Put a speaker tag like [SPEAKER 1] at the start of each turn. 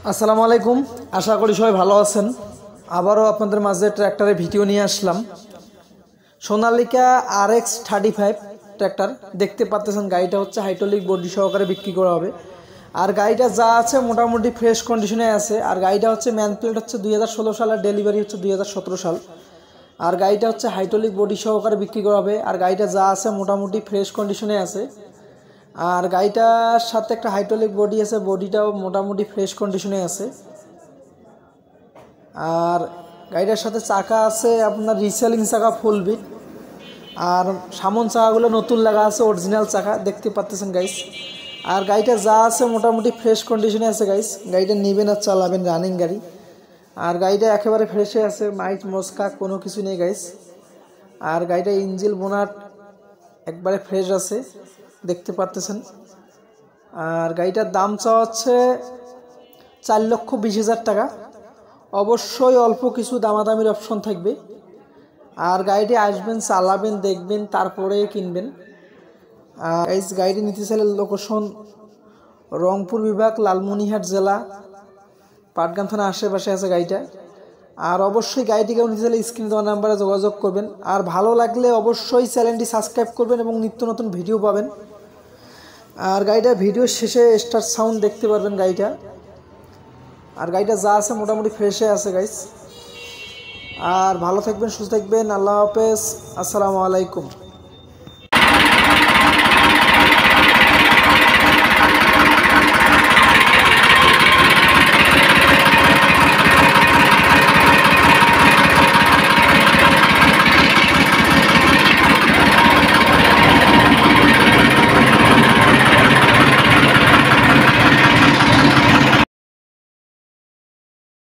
[SPEAKER 1] আসসালামু আলাইকুম। আশা করি সবাই ভালো আছেন। আবারও আপনাদের মাঝে ট্র্যাক্টরের ভিডিও নিয়ে আসলাম। সোনালিকা RX-35 ট্র্যাক্টর দেখতে পাচ্ছেন। গাড়িটা হচ্ছে হাইড্রোলিক বডি সহকারে বিক্রি করা হবে। আর গাড়িটা যা আছে মোটামুটি ফ্রেশ কন্ডিশনে আছে। আর গাড়িটা হচ্ছে ম্যান প্লেট হচ্ছে 2016 সাল আর ডেলিভারি হচ্ছে 2017 সাল। আর গাড়িটা হচ্ছে হাইড্রোলিক বডি সহকারে বিক্রি করা হবে। আর গাড়িটা যা আছে মোটামুটি ফ্রেশ কন্ডিশনে আছে। আর গাড়িটার সাথে একটা হাইড্রোলিক বডি আছে, বডিটাও মোটামুটি ফ্রেশ কন্ডিশনে আছে। আর গাড়িটার সাথে চাকা আছে আপনার রিসেলিং চাকা ফুল বিট। আর সামন চাকাগুলো নতুন লাগা আছে, অরিজিনাল চাকা দেখতে পাচ্ছেন গাইস। আর গাড়িটা যা আছে মোটামুটি ফ্রেশ কন্ডিশনে আছে গাইস। গাড়িটা নেবেন আর চালাবেন, রানিং গাড়ি। আর গাড়িটা একেবারে ফ্রেশে আছে, মাইট মস্কা কোনো কিছু নেই গাইস। আর গাড়িটা ইঞ্জিন বোনাট একবারে ফ্রেশ আছে দেখতে পাচ্ছেন। আর গাড়িটার দাম চাওয়া হচ্ছে 4,20,000 টাকা। অবশ্যই অল্প কিছু দামাদামির অপশন থাকবে। আর গাড়িটি আসবেন, চালাবেন, দেখবেন, তারপরে কিনবেন। আর এই গাড়িটি নিতে চাইলে লোকেশন রংপুর বিভাগ, লালমনিরহাট জেলা, পাটগ্রাম থানা আশেপাশে আছে গাড়িটা। আর অবশ্যই গাড়িটিকেও নিতে চাইলে স্ক্রিনে দেওয়া নাম্বারে যোগাযোগ করবেন। আর ভালো লাগলে অবশ্যই চ্যানেলটি সাবস্ক্রাইব করবেন এবং নিত্য নতুন ভিডিও পাবেন। আর গাড়িটার ভিডিও শেষে স্টার্ট সাউন্ড দেখতে পারবেন গাড়িটা। আর গাড়িটা যা আছে মোটামুটি ফ্রেশে আছে গাইস। আর ভালো থাকবেন, সুস্থ থাকবেন। আল্লাহ হাফেজ, আসসালামু আলাইকুম।